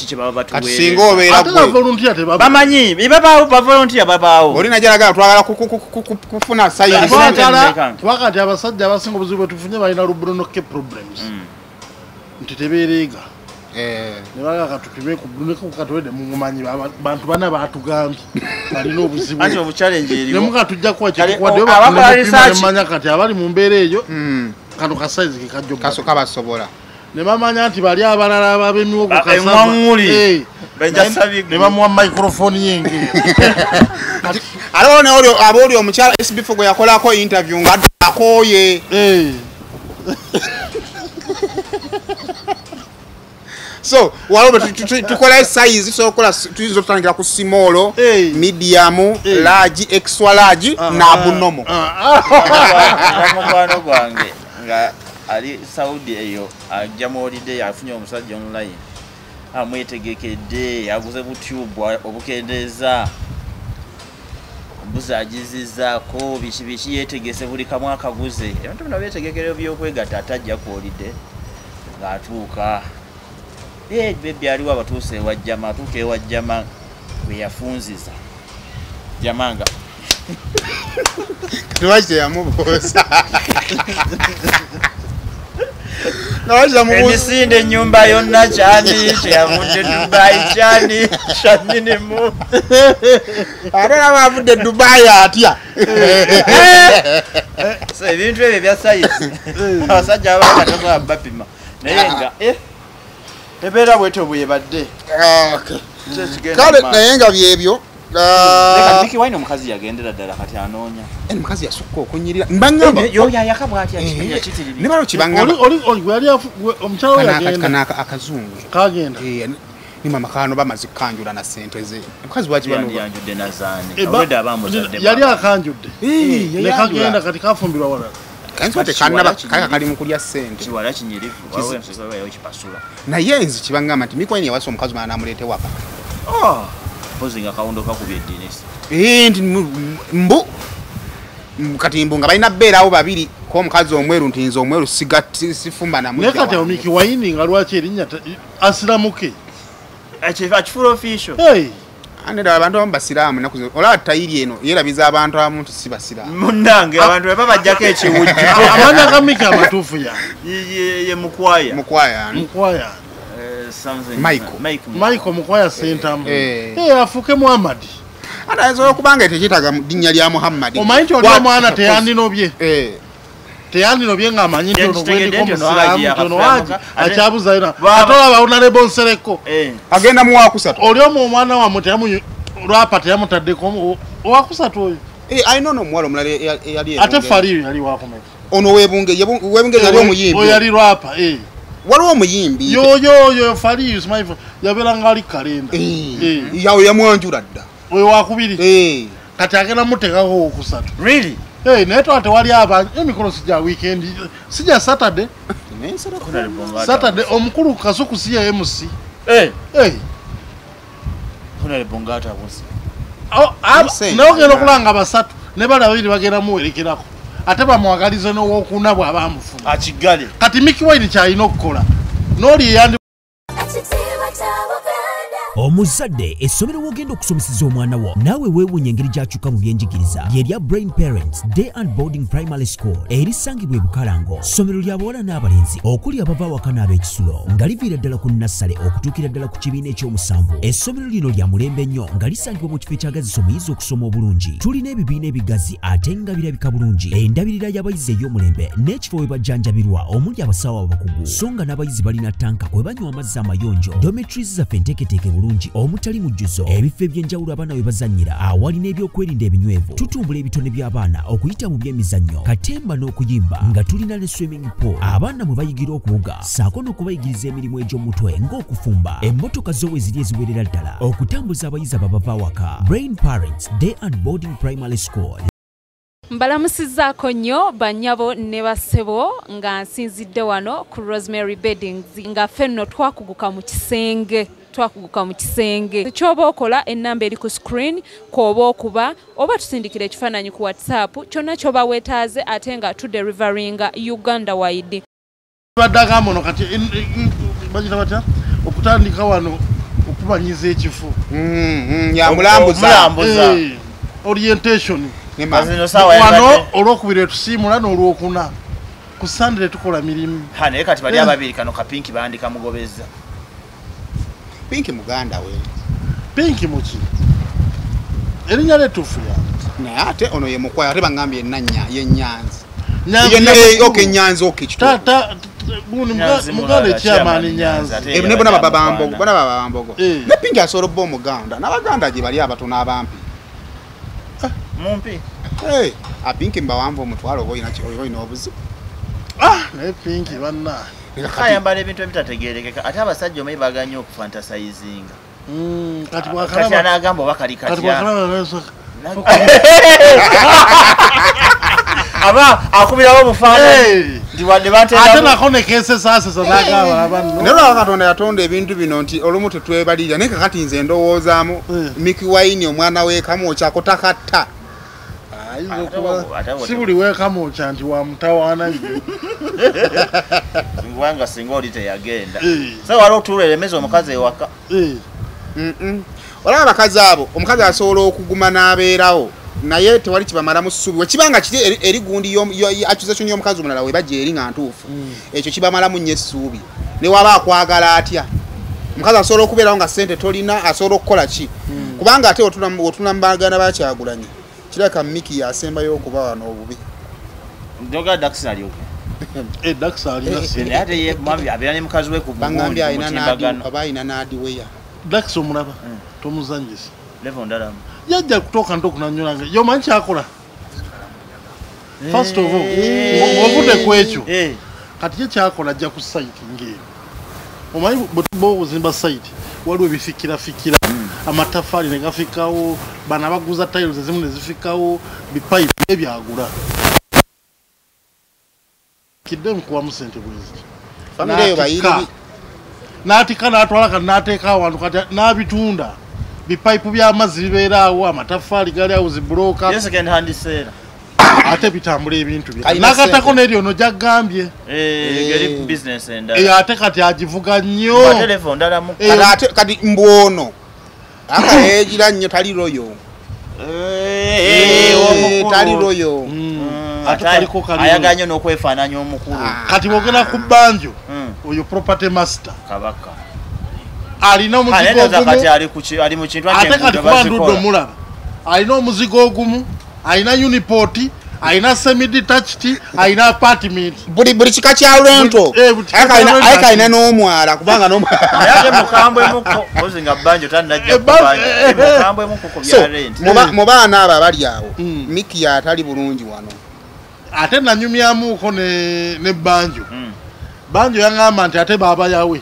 kye baba batuwe kati singa obeera gwe volunteer tebamanyi bamanyi bibabaawo ba volunteer babaawo oli najalaga twagala kufuna size twakati abasajja abasinga obuzibu tufunye balina lubronoke problems nti tebeerega nebaga katupime ku bruneko katwede mumanyi bantu bana batugambye balina obuzibu anti obuchallenge eriwo nemuka tujja kuwa kikwadde manya kati abali mu mbeera eyo kano ka size kikajjo kasoka basobola ne bamanya nti bali abalala ab'emiwogo kasaba benja sabi ne bamuwa microphone yenge alone oli omukyala SB4 gwe yakolako interview nga akoye so walobe tukola size so kola tuizo tutandikira ku small medium large extra large na abnormal mwana gwange nga ali Saudi eyo ajja mu holiday afunye omusajja online amwetegekedde yaguze butube obukendeeza buzagizizaako biki yetegese buli kamwe akaguze abantu bano beetegekera by'okwegatta atajja ku holiday ng'atuuka bebbi aliwo abatuuse ewajjama atuuka ewajjama bwe yafunziza jamanga lwaki yamubuuza emisinde ennyumba yonna kyani kyeyavudde Dubai kyani kyaninimu ate naba avudde Dubai atya so ebintu ebyo bya sayizi abasajja abakatoba bapima naye nga ebeera bwetyo bwebadde kale naye nga byebyo Miki waino mukazi yagendera ddala kati anoonya mukazi yasukka okunyirira mbangamba yoyayaka bwatya kitiribi ne balo kibangamba oli yali omukyalo yagenda kana akazungu kagenda ni mama kano bamaze kanjula na sente ze mukazi waji bano yanjudde nazane already abamuzadde yali akanjudde ne kagenda kati kafumbirwa wala kansote kanaba kaka kali mukulya sente kiwala kinyirivu wawe msesaba yawo kipasula na yenzi kibangamba nti Miko yini yawaso omukazi mwana namulete waka pozinga kaundo kakubye dinesi nti mbu kati mbunga balina beera abo babiri ko omukazi omweru nti nze omweru sifumba na mujja nekati omiki wayini nga lwaki erinnya asiramuke akifula official aneda abantu abamu basiraamu nakuze olaba tayiri eno yerabiza abantu abamu nti si basiraamu munnange abantu bwe babajjako ekiwujju amanya gamika amatuufu ye mukwaya Michael Mukwaya Sentamu afuke Muhammad anayinza okubanga tekitaga dinnya lya Muhammad omanyi nti oli omwana teyandinobye teyandinobye ng'amanyi nti ono gwendiko musiraamu tono waji akyabuzayo na atolaba Honorable Nsereko agenda mu wakusatu oli omwana wamwe lwapa teyamutaddeko owakusatu oyo ayina ono omuwala omulala eyali ate Faliyo yali wakumeka ono webunge yali omuyimbi oyali rapa waliwo omuyimbi yo Farius my yabera ngali kalenda yawo yamwanjula dda oyo wakubiri kati agenda mutekako okusatu really naye ate wali aba emikolo sija weekend sija Saturday omukulu Kasuku si ya MC Kuna bongata bosi naogenda okulanga basatu ne bali babiri bagenda muwerekerako ate bamwagalize n'owokuna bw'abamufuna akigale kati Mickey Wine kyalina okukola n'oli yandi omuzadde essomero wogenda okusomeseza omwana wo naawe weewuunya engeri gy'akyuka mu byenjigiriza lyerya Brain Parents Day and Boarding Primary School erisangibwa e Bukalango ssomero lya bawala n'abalenzi okuli abava awaka n'ab'ekisulo nga liviira ddala ku nassale okutuukira ddala ku kibiina eky'omusanvu essomero lino lya mulembe nnyo nga lisangibwa mu kifo ekyagazisa omuyizi okusoma obulungi tulina ebibiina ebigazi ate nga birabika bulungi endabirira y'abayizi ey'omulembe n'ekifo we bajjanjabirwa omuli abasawo abakugu so nga n'abayizi balina tanka kwe banywa amazzi amayonjo dormitories zaffe enteeketeeke bulungi omutali mujjuzo ebifo eby'enjawulo abaana we bazannyira awali n'ebyokwerinda ebinywevu tutumbula ebitone by'abaana okuyita mu by'emizannyo katemba n'okuyimba nga tulina ne swimming pool abaana mwe bayigira okuwuga saako n'okubayigiriza emirimu egy'omutwe ng'okufumba emmotoka zo we ziri eziwerera ddala okutambuza abayizi ababava awaka Brain Parents Day and Boarding Primary School. Mbalamusizzaako nnyo bannyabo ne bassebo nga nsinzidde wano ku Rosemary Beddings nga ffenno twakuguka mu kisenge kyoba okola ennamba eri ku screen kwoba okuba oba tusindikira ekifaananyi ku WhatsApp kyonna kyoba weetaaze ate nga tuderivaringa Uganda wide badagamono kati bagita batya okutandika wano okubanyiza ekifo ya mulambuza orientation wano olwokubiri tusiimula n'olwokuna ku Sunday tukola mirimu naye kati bali ababiri kano kapinki bandika mugobeza Pinki muganda we Pinki muki erinnya letufu ya naye ate ono ye mukwaya ate bangambye enanya y'ennyanzi Nyanzi tata mugale chairman Nyanzi ne bona babambogo ne Pinki asobola obba omuganda n'abaganda gye bali abatono abampi mumpi Pinki mbawamba omutwalo oba oyina obuzibu naye Pinki banna kayambala ebintu ebitategeerekeka ate abasajja omayi baganya okufantasizinga kati anagamba oba kali katya aba akubirawo obufaananyi ate nako nekesesasesa nagamba abanno naye lwaka Katonda yatonda ebintu bino nti olumu tetwebalirira naye kakati nze ndowoozaamu Mickey Wine omwana w'ekamwokya akotakatta si buli wekamwokya nti wa mutawaana wanga singa oli teyagenda so waliwo otuula eremeza omukazi ewaka olaba abakazi abo omukazi asobola okuguma n'abeerawo naye tewali kibamalamu ssubi wekibanga kiri eri gundi accusation y'omukazi omulala we bajja eri nga ntuufu ekyo kibamalamu nnyo essuubi ne waba akwagala atya omukazi asobola okubeerawo nga ssente tolina asobola okukola ki kubanga ate otunambagana bakyagulanye kiraka Mickey yasembayo okuba wano obubi ndoga daksali daksali ate ye mami abeera ne mukazi we ku bangambye ayina naadiweya Dax omulaba tomuzanyisa level ndalamu yajja kutoka ndo kunanyolanga yo manchi akola first of all ngovude kwekyo kati ye kyakola ajja ku site ngero omanyi bo zimba site waliwo bifikira amatafali negafikawo bana baguza tiles ezimu nezifikawo bipipe ebyagula kidem kuwa musente bwezi family yo bayiri natika natwala kana nateeka awantu kati nabitunda bipipe by'amazzi bibeerawo amatafali gali awo zibroka yes second hand sale ate bitambula ebintu bye nakatako neryo no jagambye geri business enda ate kati agivuga nnyo telefone ndalamu ate kati mbwono aka ejira nnyo tali royo tali royo ataliko kali ayaganye n'okwefaananya omukulu kati bogena ku banjo oyo property master kabaka alina omuzigo ogumu ali mu kintu ate kati kuba nduddo mulaba alina omuzigo ogumu alina uniport alina semi detached alina apartment buli kika kya rento ayaka alina n'omwala kubanga n'omwala yake mukambwe muko ozinga banjo tandajja mukambwe muko ku bya rent mu baana abo abali awo Mickey atali bulungi wano ate nanyumyamuuko ne banjo banjo yaŋŋamba nti ate baaba yawe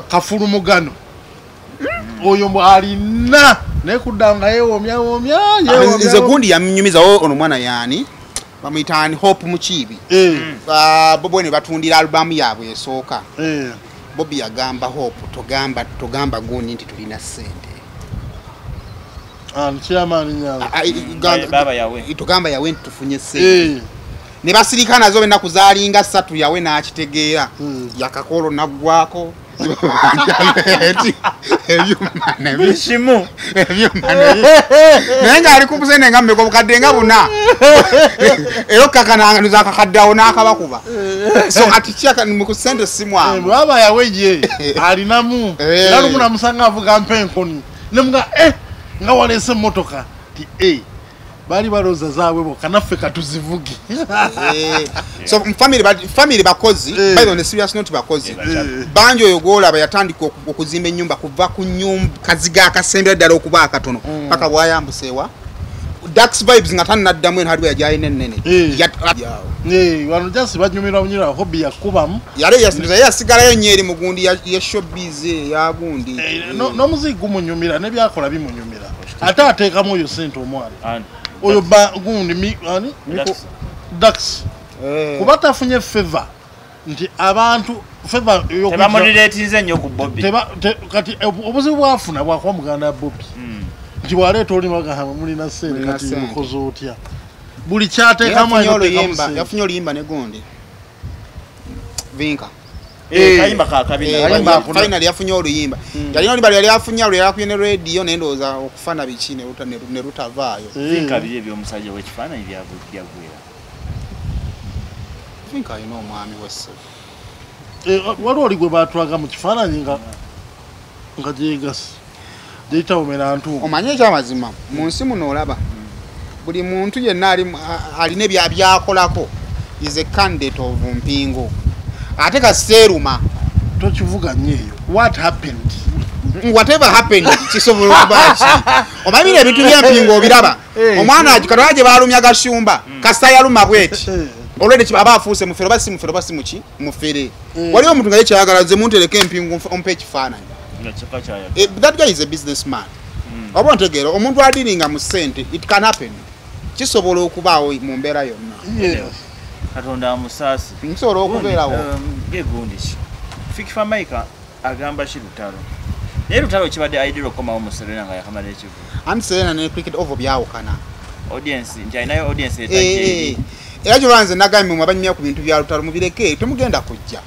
kafulumugano oyo alina naye kudda nga yeewomyawoomya nze gundi yamnyumizawo ono mwana yaani bamuyitaani Hope Mukiibi bo ne batundira alubamu yaabwe esooka Bobby yagamba Hope togamba gundi nti tulina ssente togamba yawe nti tufunye ssente ne basirika nazo ennaku zaalinga 3 yawe n'akitegeera yakakolo naggwako bishimu naye ng'ali ku busente nga mmeka obukadde nga buna era kakananganuza akakaddeawo n'akabakuba so ati kyaka ku ssente simwamu baba yawe ye alinamu era lumu namusanga avuga mpenkoni nemuga nga waleese emmotoka ti bali balooza zaabwe bokka naffe katuzivuge so family bakozi by the way serious note bakozi banjo oyo gwolaba yatandika okuzimba ennyumba kuva ku nyumba kaziga akasembera ddala okuba akatono paka bwayambuseewa Dax vibes nga tannaddamu eno hardware yajaye nennene wano jasi banyumira bunyira Hobby yakubamu yale yasigalayo nyeeri mugundi ya showbiz yagundi n'omuziki gumunyumira ne byakola bimunyumira ate ateekamu oyo sente omwana oyo gundi Dax kuba tafunye favor nti abantu favor tebamuliratinze nnyo ku Bobby kati obuzibu bwafuna bwakuba muganda Bobby nti bwaleeta oli bagamba mulina ssente kati mukozi otya buli kyateekamu yafunye oluyimba ne gundi vinka kayimba kakabina finally yafunye oluyimba yalina oluyimba yali afunye oluyimba yakuye ne radio nendooza okufana biki ne rutavaayo vinka biri ebyomusajja w'ekifaananyi byagwera vinka alina omwami wesse waliwo oli gwe baatwaga mu kifaananyi nga gyegasi gyeyitawomera ntuumu omanye ekyamazima mu nsi muno olaba buli muntu yenna alina byakolako is a candidate of mpingo ate kaseeruma tokivuga nnyo eyo what happened whatever happened kisobola okubaki omanyira ebintu by'empingo obiraba omwana katwala gye baalumya gashumba kasa yaluma bweki olwedde aba afuuse mufere oba si mufere oba si muki mufere waliwo omuntu nga ye kyayagala ze muntereka empingo ompa ekifaananyi that guy is a businessman oba ontegeera omuntu adiringa mu ssente it can happen kisobola okubaawo mu mbeera yonna katonda amusaasi nsobola okubeerawo gegundi Fikifa Maika agamba ki lutalo naye lutalo kibadde idea okomawo mu Serena nga yakamala ekivu anti Serena ne cricket over byawukana audience nti alinayo audience etajeri era kyolwanze nagambye mu abanyumya ku bintu bya lutalo mubireke temugenda kujja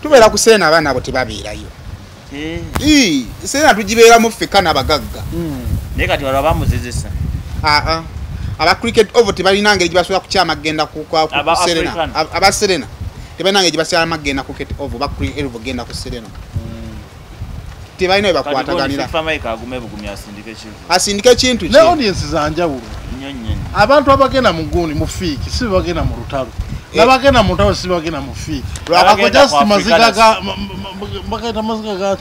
tubeera ku Serena abaana abo tebabeerayo Serena tugibeeramu ffeka n'abagagga naye kati waliwo abamuzizisa aba cricket over tebalina ngeri gye basobola kukyama genda ku Serena aba Serena tebalina ngeri gye basobola magenda ku cricket over ba cricket over genda ku Serena tebalina bye bakwataganira asindika ekintu ne audience zanjawulo abantu abagenda mu gundi mu fiiki si bagenda mu lutalo n'abagenda mu lutalo si bagenda mu fiiki ako just maziga ga bagenda maziga ga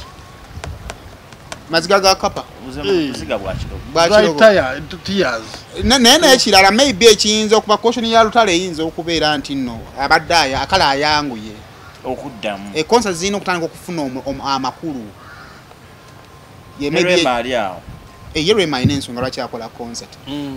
maziga ga kapa muziga naye ekirala maybe ekiyinza okuba caution ya lutalo eyinza okubeera nti nno abaddaaya akala ayanguye okuddamu concert zirina okutandika okufuna amakulu yerwema alina ensonga lwaki akola concert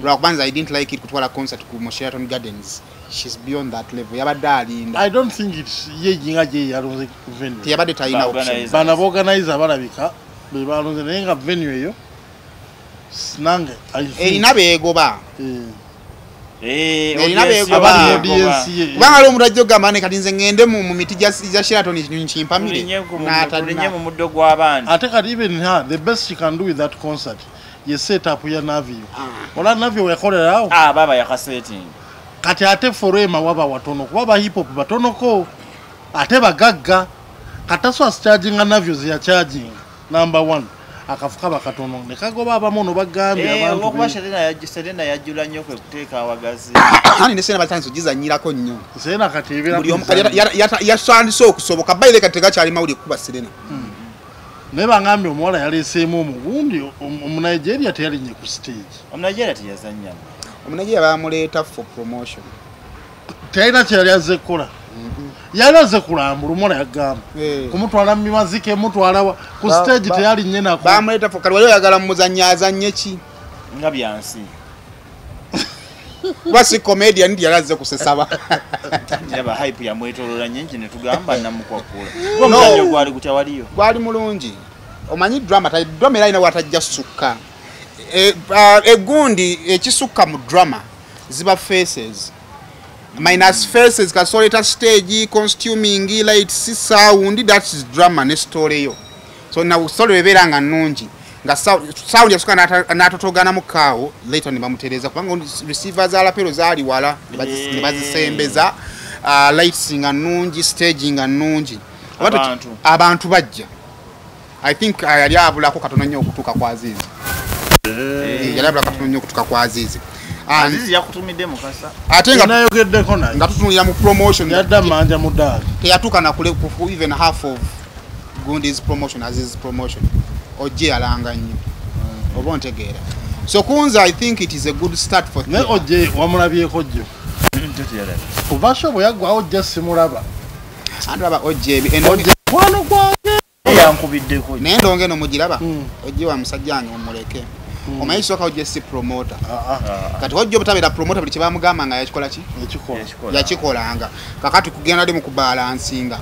lwakubanza I didn't like it kutwala concert ku Sheraton Gardens she's beyond that level yabadde alinda I don't think it's yejinga je yalonze venue yabadde talina option bana organizer abalabika be balonze naye nga venue eyo nange erina beegoba kubanga omuntu ajja okugamba ne kati nze ngende mu miti gya Sheraton kimpamire n'atalinye mu muddo gw'abaana ate kati even the best she can do with that concert ye set up ya Navio ola Navio yakolerawo baba yakasetting kati ate forema waba watono kuba hip hop batonoko ate bagagga kataso charging Navio ziya charging number 1 akafuka bakatono ne kagoba abamono bagambye abantu okuba Serena yajjula nnyo kwe kuteeka awagazi ani ne Serena batanso gizanyirako nnyo Serena kati ebera yasandise okusoboka bayire kati tegakyali mawuli kuba Serena ne bangambye omuwala yaleeseemu omugundi omu Nigeria teyalinye ku stage omu Nigeria teyazannya Omunaye bamuleeta for promotion. Tayina kyali azze kukola. Yali azze kulambula Lumola yagamba. Kumutwala mu mimazike mutwala ku stage teyali nnye nako. Bamuleeta for kali wali oyagala muzannya azannye ki? Nga byansi. Basi comedian ndi yalaze kusesaba. Yaba hype ya mwetolola nyenje ne tugamba namukwakula. Gomuzanyo gwali gutya waliyo. Gwali mulungi. Omanyi drama era ina watajja sukka. Egundi ekisukka mu drama ziba faces. Minus faces kasoleta stage costuming light sound that is drama ne story yo. So na story beberanga nnungi. Nga sound yasuka natotogana mukawo later ne bamutereza kubanga receivers ala pero zali wala ne bazisembeza lighting nnungi staging nnungi abantu bajja I think yali abulako katono nnyo okutuka kwa Azizi yali abulako katono nnyo okutuka kwa Azizi Azizi yakutumidde mukasa ate nga nayogeddeko naye nga tutunulira mu promotion yadda manja mudali teyatuka na kule even half of Gundi's promotion Aziz's promotion Oje alanga nnyo oba ntegeera so kunza I think it is a good start for ne Oje wamulabyeko jjo kuva shobo yagwa Oje simulaba andaba Oje kwano kwange yankubiddeko nendonge no mugiraba Oje wa musajjange omuleke omanyi soka Oje si promoter kati Oje obutabera promoter buli kyebamugamba nga yakikola ki yakikolanga kakati kugenda ndi mu kubalansinga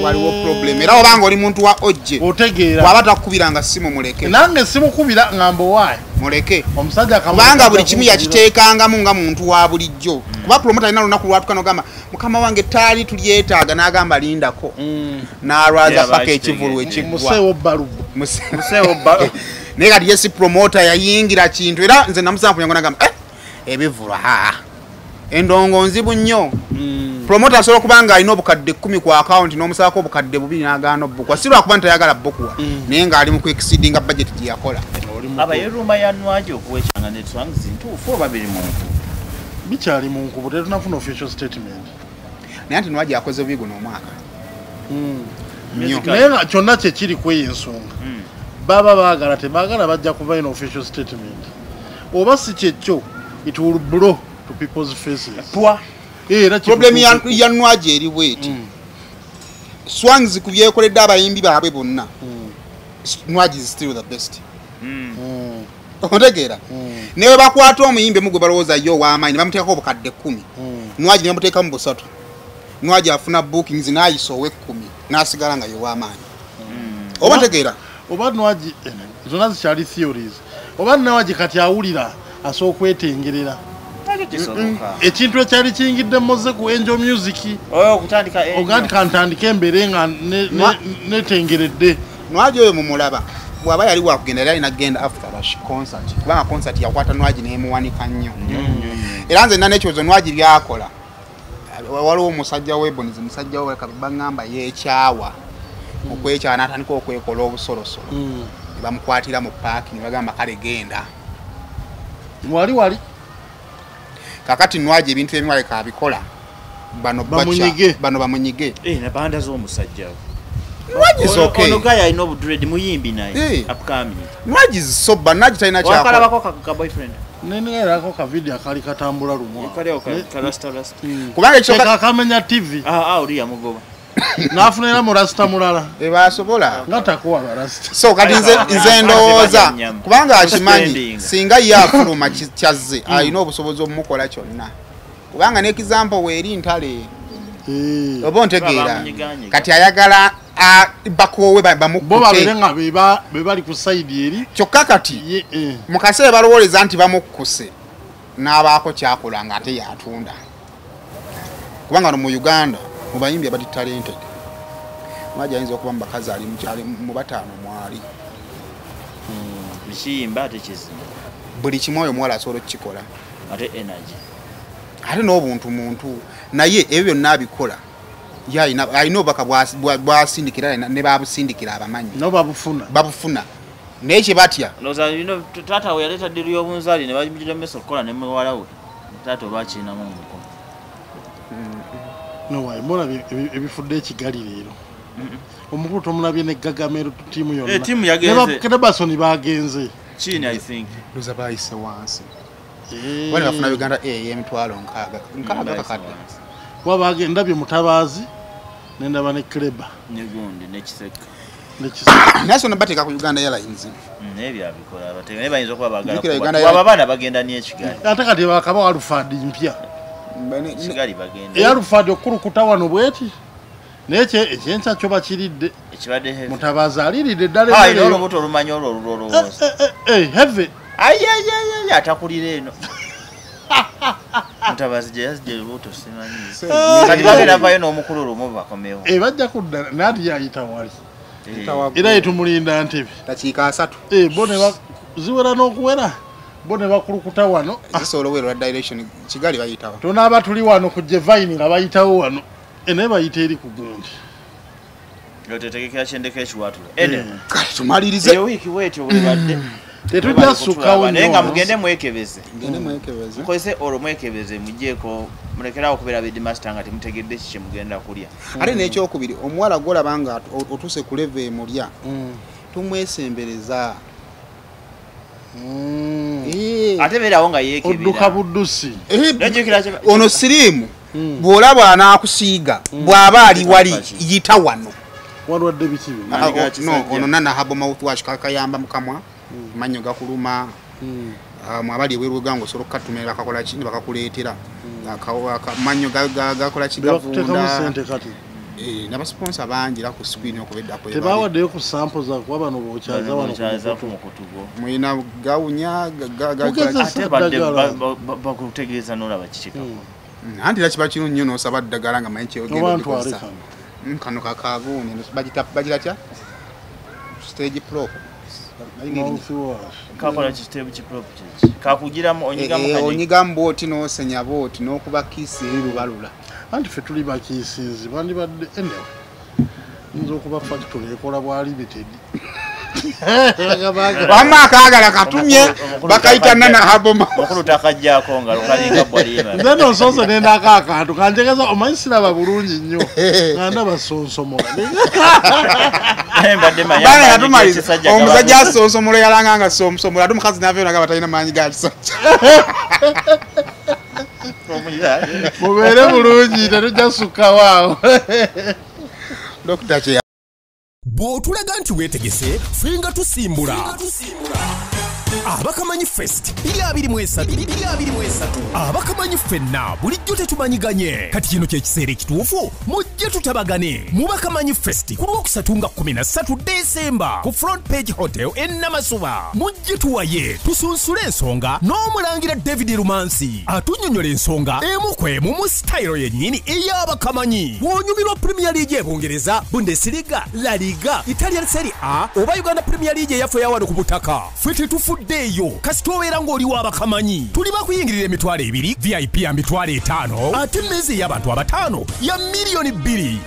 waliwo problem era obanga oli muntu wa Oje otegeera wabata kubiranga simu muleke nange simu kubira ngambo wae muleke omusajja kubanga buli kimu yakiteekanga mu nga muntu wa bulijjo kuba promoter ina lunaku lwatuka nogamba mukama wange tali tulyetaaga n'agamba lindako n'alwaza paka ekivulu ekigwa musewo balubu naye kati yesi promoter yayingira kintu era nze namusanvu yango nagamba ebivulwa endongo nzibu nnyo promoter asobola kubanga alina obukadde 10 ku account n'omusalako obukadde 2 n'agaana obbukwa si lwakuba ntayagala bbukuwa naye ng'ali mu kuexceedinga budget gye yakola abayerumba yanwaje okuwekyanga netwangs ntuufu oba biri muntu bikyali mu nkubu tetunafuna official statement naye nti nwaje yakoze bubi guno omwaka naye nga kyonna kyekiri kweyo ensonga baba baagala tebagala bajja kuva in official statement oba si kyekyo it will blow to people's faces problem ya nwaje eri bweti Swangs kubyekoledde abayimbi baabwe bonna nwaje is still the best otegeera newe bakwata omuyimbi mugwe balowooza yo w'amaanyi bamuteekako obukadde 10 nwaje ne bamuteeka mu busatu nwaje afuna bookings n'ayisowe 10 n'asigala nga yo w'amaanyi oba ntegeera oba nwaje zonna zikyali theories oba nwaje kati awulira asobola okwetengerera ekintu ekyali kiyingidde moze ku Angel Music okutandika ntandika embere nga netengeredde nwaje oyo mumulaba bwaba yali wakugenda era alina genda after rush concert kubanga concert yakwata nwaje nemuwanika nnyo era nze nanekyozo nwaje byakola waliwo omusajja webonizi musajja we kabangamba yekyawa okwekyawa n'atandika okwekola obusolosolo bamukwatira mu parking bagamba kale genda wali kakati nwaje ebintu ebimwe kabikola bano bamunyige na banda z'omusajja nwaje is okay ono guy I know dread muyimbi naye upcoming nwaje is so banaji taina cha wakala bako ka boyfriend nene era ko ka video akali katambula lumwa kale ka rasta kubanga ekyo kamenya TV uli ya mugoba nafunira mu rasta mulala basobola ngatakuwa rasta so kati nze ndowooza kubanga akimanyi singa yafuluma kyazze alina obusobozi obumukola kyonna kubanga n'example weeri ntale oba ntegeera kati ayagala bakowe bamukkuse be bali ku side eri kyokka kati mu kaseera balowooleza nti bamukkuse n'abaako kyakola nga ate yatunda kubanga no mu Uganda mu bayimbi abali talented mwaje ayinza okuba mbakazi ali mu bataano mwali bishimba ate kizima buli kimwoyo mwala asobola okukikola ate energy ate n'obuntu muntu naye ebyo byonna abikola alina obubaka bwasindikira ne babusindikira abamanyi babufuna naye kye batya taata we yaleeta ddiru y'obunzaali ne bamujira meso okukola ne muwala we taata obakiinamu omukono mbona ebifudde ekigali leero omukulu tomulabye ne Gagamero ttiimu yonna ttiimu yagenze Kedabasoni bagenze chini I think luza bayise wansi wale bafuna Uganda emitwalo nkaaga kakadde wabagenda bye Mutabaazi nendaba ne Kleba negundi nekiseka naso nabateka ku Uganda Airlines nebyo abikola abateka nebayinza okuba bagala kuba abana bagenda ni ekigali ate kati bakaba walufadi mpya ekigali bagenda eyalufadi okurukuta wano bweti neche ekyensa kyo bakiridde ekibadde heavy Mutabaazi aliridde ddala hayi lolo buto lumanyo lolo heavy ayayaya atakulira eno Mutabaazi je luto simanyi kati bagenda vayo n'omukulu lumu bakomewo bajja kudda nati yayita wali era yetumulinda Ntebe takiika 3 bone ziwera n'okuwera bone bakulukuta wano zisolo wera direction Kigali bayitawa tunaaba tuli wano ku Jevine nga bayitawo wano ene bayita eri ku gundi yotetekekera kyendeke ekiwatula ene kati tumalirize eyo wiki wetyo webadde tetujja sukawo nenga mugende mwekebeze mukozese olo mwekebeze mujjeeko mulekerawo okubeera bedimaster nga temutegedde kiki mugenda kulya ate n'ekyokubiri omuwala golaba nga otuuse ku leve emulya tumwesembereza ate beerawo nga yeekebera odduka buddusi ono siriimu bw'olaba anaakusiiga bw'aba ali wali yita wano walwadde biki ono nanahabo mouthwash kakayamba mukamwa manyo gakuluma mwabali ebweru gango solo katumira bakakola kindi bakakuleetera manyo gakola kigavunda n'abasponsor bangi la ku screen okubedda ko tebawaddeyo ku sample za kuba bano bokyaza wano mu kutugo mwina gawunya ate bakutegeeza n'olaba kikikako anti lakiba kino nnyo n'osaba ddagala nga manyi kyogenda kano kakaaguuni bagira kya stage prop kakola kitebo kiprop kiki kakugiramu onyigamu booti n'osenya booti n'okuba kiisi erubalula anti ffe tuli bakiisinzi bandibadde enewe nza okuba factory ekola bwa limited wamma akaagala katumye bakayita nanahaboma mukulu takajjaako nga lukalinga bwalima nze nosonso nendako akantu kanjegeza omanyi siraba bulungi nnyo nga ndaba sonsomola bana yatumaliza omusajja asonsomola yalanga nga sonsomola ate omukazi naveyo naga batalina maanyi ga kisajja mubeere bulungi tetujja sukkawo awo dokita kye bw'otulaga nti weetegese fenga tusimbula abakamanyi fest 2023 abakamanyi ffenna bulijjo tetumanyiganye kati kino kyekiseera ekituufu mujje tutabagane mu bakamanyi fest ku lwokusatu nga 13 Desemba ku Front Page Hotel Namasuba mujje tuwaye tusunsule ensonga n'omulangira David Rumansi atunnyonnyola ensonga emu ku emu mu sitayiro yennyini ey'abakamanyi bw'onyumirwa Premier League y'Ebungereza, Bundesliga, La Liga, Italian Serie A oba Uganda Premier League eyaffe eyawano ku butaka ffe tetufuddeeyo kasita obeera ng'oli w'abakamanyi tuli bakuyingirira emitwalo 2 VIP ya mitwalo 5 ate mmeezi ey'abantu 5 ya $2 million